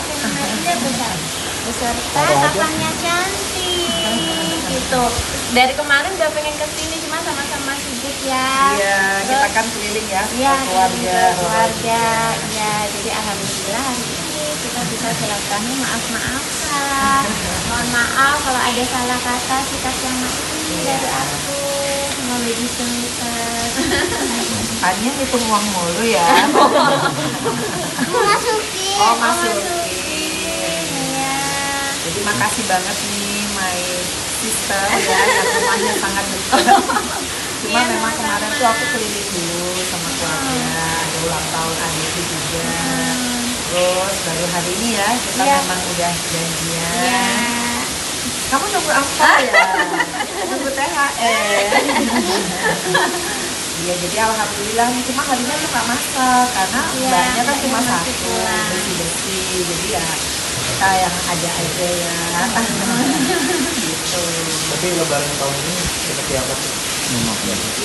Mbak Vena Marinda beserta kakaknya cantik gitu. Dari kemarin udah pengen kesini cuma sama-sama sibuk ya. Iya, kita kan keliling ya, keluarga. Ya, jadi alhamdulillah hari ini kita bisa silaturahmi. Maaf Kak. Mohon maaf kalau ada salah kata, sikap yang ini dari aku. Sama baby Sunset. Tanya hitung uang mulu ya. Masukin. Oh, masukin. Iya. Jadi makasih banget nih my sister ya, yang rumahnya sangat dekat. Cuma Iya, memang sama-sama. kemarin tuh aku keliling dulu sama keluarga, ada ulang tahun adikku juga. Terus baru hari ini ya kita Iya. memang udah janjian. Iya. Kamu nunggu apa ya? Nunggu THR. Iya, jadi alhamdulillah nih, cuma harinya tuh nggak masak karena Iya, mbaknya kan cuma masih satu, pulang. bersih-bersih. Jadi ya kita yang ada aja ya. Gitu. Tapi lebaran tahun ini seperti apa sih?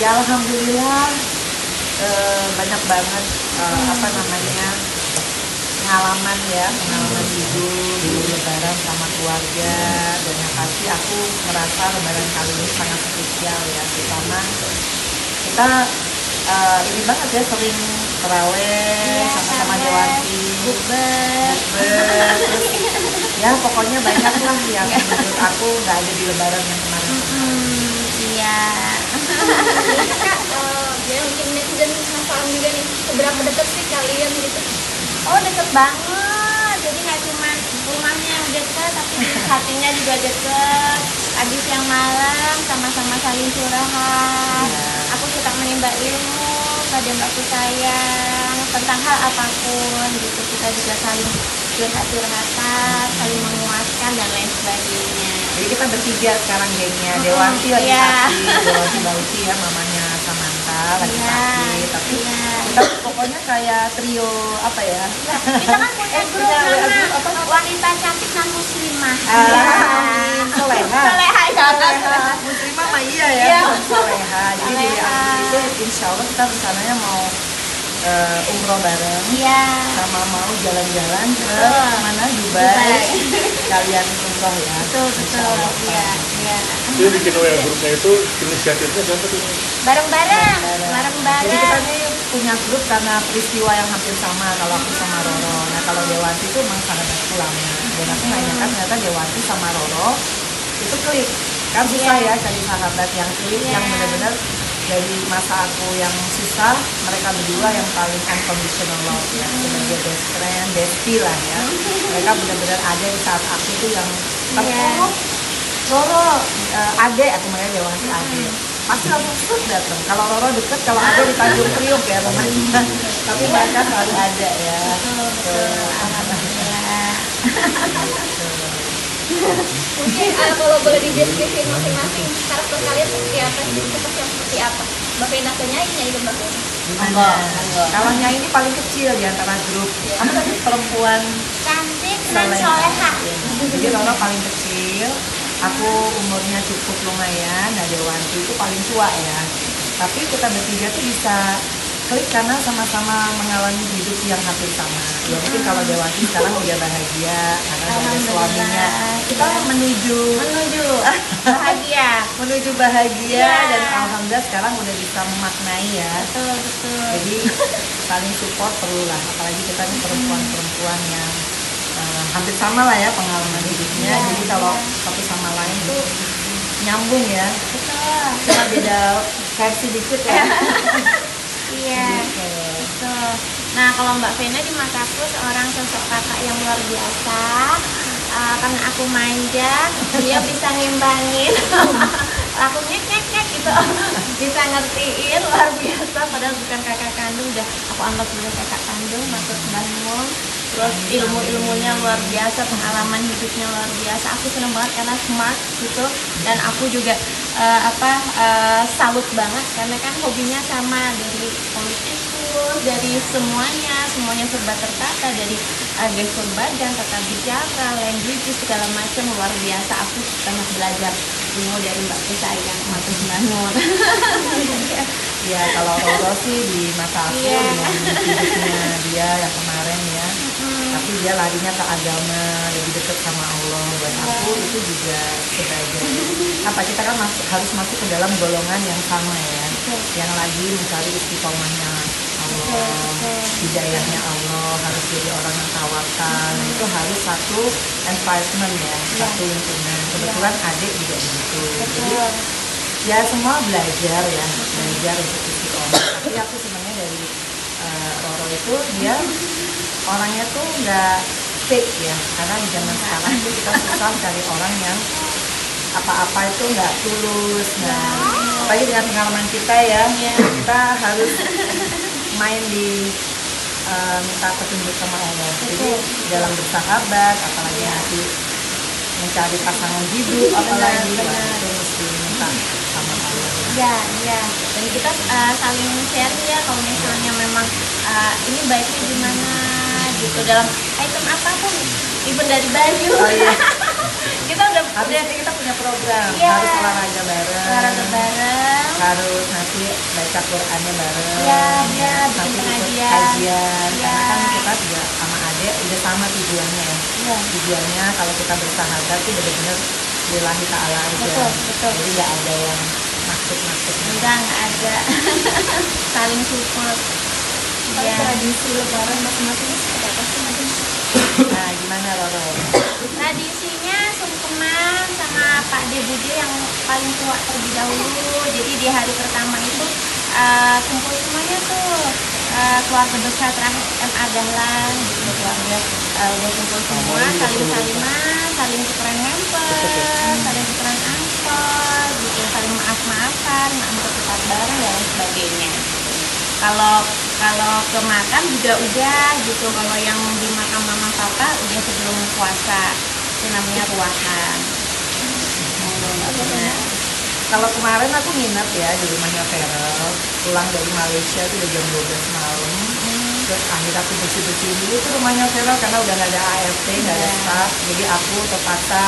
Ya alhamdulillah banyak banget apa namanya pengalaman hidup di lebaran sama keluarga, dan yang pasti aku merasa lebaran kali ini sangat spesial ya, terutama kita ini banget ya, sering terawih sama-sama Dewanti, Bukber. terus ya pokoknya banyak lah yang menurut aku nggak ada di lebaran yang kemarin. Iya. Kak, ya mungkin netizen penasaran juga nih, seberapa dekat sih kalian gitu? Oh, deket banget. Jadi nggak cuma rumahnya yang deket, tapi hatinya juga deket. Habis yang malam sama-sama saling curhat. Aku suka menimba ilmu pada mbakku sayang tentang hal apapun gitu. Kita juga saling curhat-curhatan, saling menguatkan dan lain sebagainya. Jadi kita bertiga sekarang gengnya, Dewanti lagi Iya. sakit, Dewanti Bauti ya, mamanya Samantha lagi Iya, sakit, tapi iya. kita pokoknya kayak trio apa ya? Kita kan punya grup punya nama apa? Wanita Cantik dan Muslimah. Soleha. Soleha, ya. Soleha. Muslimah mah iya ya, Iya. Soleha. Jadi dari Soleha. April itu insya Allah kita rencananya mau umroh bareng, Iya. sama mau jalan-jalan ke Betul. mana, Dubai. Dubai. Kalian umroh ya. Betul, Insya betul. Allah. Iya, iya. Jadi bikin WA grupnya itu inisiatifnya siapa tuh? Bareng-bareng, Jadi kita bareng-bareng. nih punya grup karena peristiwa yang hampir sama, kalau aku sama Roro. Nah kalau Dewanti itu memang sangat pulangnya. Dan aku nggak nyangka ternyata Dewanti sama Roro itu klik. Kan susah ya cari sahabat yang klik, Iya. yang benar-benar dari masa aku yang susah, mereka berdua yang paling unconditional love ya, sebagai best friend, bestie lah ya. Mereka benar-benar ada di saat aku tuh yang terpuruk. Roro, Ade, aku manggil Dewanti Ade. Pasti langsung set datang. Kalau Roro deket, kalau Ade di Tanjung Priok ya rumahnya. Tapi mereka selalu ada ya. Alhamdulillah. Mungkin kalau boleh dideskripsiin masing-masing karakter kalian seperti apa sih? Seperti yang seperti apa? Mbak Vena ke nyanyi ke Mbak Vena. Gimana? Kalau Nyai ini paling kecil di antara grup. Apa tadi perempuan Cantik dan soleha. Jadi Roro paling kecil, aku umurnya cukup lumayan, nah Dewanti itu paling tua ya. Tapi kita bertiga tuh bisa klik karena sama-sama mengalami hidup yang hampir sama. Ya mungkin kalau Dewanti sekarang udah bahagia karena ada suaminya. Kita menuju Bahagia. menuju bahagia Iya. dan alhamdulillah sekarang udah bisa memaknai ya. Betul, betul. Jadi saling support perlu lah, apalagi kita nih perempuan-perempuan yang hampir sama lah ya pengalaman hidupnya. Iya, Jadi kalau iya. satu sama lain tuh nyambung ya, Betul. cuma beda versi dikit ya. Iya. Betul. Nah, kalau Mbak Vena di mataku seorang sosok kakak yang luar biasa. Karena aku manja, dia bisa ngimbangin. Aku ngek gitu, bisa ngertiin, luar biasa. Padahal bukan kakak kandung, udah aku anggap sebagai kakak kandung, maksud Mbak Nun. Terus ilmu-ilmunya luar biasa, pengalaman hidupnya luar biasa. Aku seneng banget karena smart gitu, dan aku juga salut banget karena kan hobinya sama, dari politikus, dari semuanya serba tertata, dari gestur badan, tata bicara, language, segala macam luar biasa. Aku banyak belajar ilmu dari Mbak sayang, Matus Manun. Ya kalau Roro sih di mata aku Iya. dengan hidupnya dia yang kemarin ya. Tapi dia larinya ke agama, lebih dekat sama Allah. Buat aku itu juga sebagai apa, kita kan harus masuk ke dalam golongan yang sama ya, yang lagi mencari istiqomahnya Allah, hidayahnya Allah, harus jadi orang yang tawakal. Nah, itu harus satu environment ya, satu lingkungan. Kebetulan adik juga begitu. Jadi ya semua belajar ya, belajar untuk istiqomah. Tapi aku sebenarnya dari Roro itu dia orangnya tuh nggak fake ya, karena di zaman sekarang tuh kita susah cari orang yang apa-apa itu nggak tulus. Nah, apalagi dengan pengalaman kita ya, kita harus main di minta petunjuk sama Allah. Jadi dalam bersahabat, apalagi nanti mencari pasangan hidup, apalagi itu mesti minta sama Allah. Ya, ya. Dan kita saling share ya kalau misalnya memang ini baiknya gimana gitu dalam item apapun, even dari baju. Oh iya. Kita udah Habis kita punya program, Iya. harus olahraga bareng, olahraga bareng. harus nanti baca Qurannya bareng, Iya, iya, bikin nanti ikut pengajian. kajian, Iya. karena kan kita juga sama adek udah sama tujuannya ya. Iya. Tujuannya kalau kita bersahabat tuh benar-benar lillahi ta'ala aja. Betul, betul. Jadi nggak ada yang maksud-maksud. Enggak ada. Saling support. Kalau Iya. tradisi lebaran masing-masing seperti apa sih Nadine? Nah, gimana Roro? Tradisinya sungkeman sama Pak De Bude yang paling tua terlebih dahulu. Jadi di hari pertama itu kumpul semuanya tuh keluarga besar terakhir MA Dahlan gitu, keluarga udah kumpul semua, saling saliman, saling tukeran hamper, saling tukeran angpau gitu, saling maaf-maafan, maaf tetap bareng dan lain sebagainya. Kalau ke makam juga udah gitu, kalau yang di makam mama papa udah sebelum puasa, itu namanya ruahan. Nah, Kalau kemarin aku nginep ya di rumahnya Feral, pulang dari Malaysia itu udah jam 12 malam. Terus akhirnya aku bersih-bersih dulu tuh rumahnya Feral karena udah nggak ada ART, nggak ada staff. Jadi aku terpaksa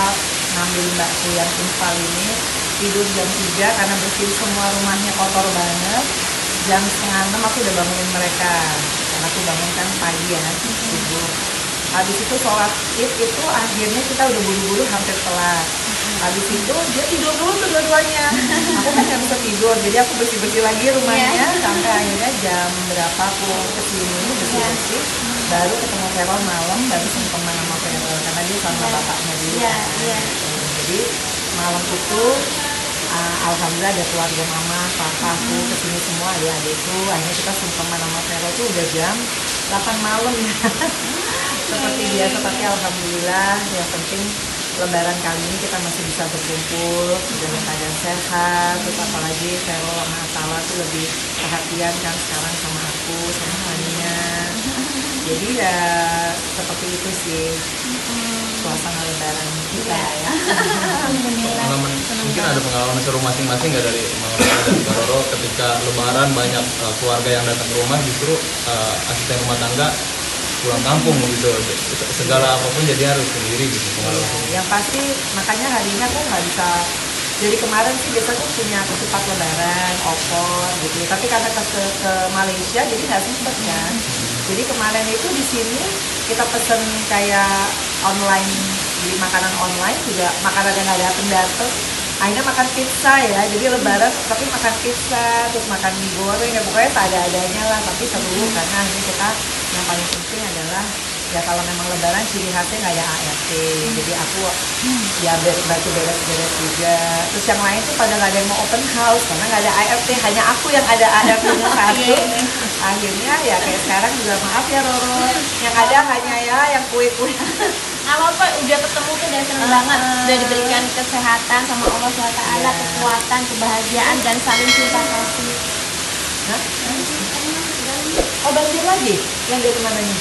ngambil mbakku yang infal ini, tidur jam 3 karena bersih semua rumahnya kotor banget. Jam setengah 6 aku udah bangunin mereka, karena aku bangun kan pagi ya, subuh. Habis itu sholat id itu akhirnya kita udah buru-buru hampir telat. Habis itu dia tidur dulu tuh dua-duanya. Aku kan nggak bisa tidur, jadi aku bersih-bersih lagi rumahnya sampai akhirnya jam berapa aku kesini bersih-bersih. Baru ketemu Carol malam, baru sungkeman sama Carol karena dia sama bapaknya dulu. Iya, kan. iya. Jadi malam itu alhamdulillah ada keluarga mama, papaku kesini semua, adik-adikku. Akhirnya kita sungkeman sama Vero tuh udah jam 8 malam ya. Seperti biasa, tapi alhamdulillah yang penting lebaran kali ini kita masih bisa berkumpul dalam keadaan sehat. Terus apalagi Vero sama Atala tuh lebih perhatian kan sekarang sama aku, sama Fania. Jadi ya seperti itu sih suasana lebaran kita ya. Alhamdulillah. Pengalaman, mungkin ada pengalaman seru masing-masing nggak dari Mama dan Mbak Roro ketika lebaran banyak keluarga yang datang ke rumah, justru asisten rumah tangga pulang kampung gitu, segala apapun jadi harus sendiri gitu pengalaman. Yang pasti makanya hari ini aku nggak bisa. Jadi kemarin sih biasanya aku punya ketupat lebaran, opor gitu. Tapi karena ke Malaysia jadi nggak sempet kan. Jadi kemarin itu di sini kita pesen kayak online, beli makanan online juga makanannya nggak dateng. Akhirnya makan pizza ya. Jadi lebaran tapi makan pizza, terus makan mie goreng, ya pokoknya tak ada-adanya lah. Tapi seru karena akhirnya kita yang paling penting adalah ya kalau memang lebaran ciri khasnya nggak ada ART. Jadi aku ya bantu beres-beres juga. Terus yang lain tuh pada nggak ada yang mau open house karena nggak ada ART, hanya aku yang ada ART-nya satu. Akhirnya ya kayak sekarang juga maaf ya Roro, yang ada hanya ya yang kue-kue. Apa udah ketemu tuh udah seneng banget, udah diberikan kesehatan sama Allah SWT, kekuatan, kebahagiaan dan saling cinta kasih. Hah? Oh banjir lagi? Yang dari mananya?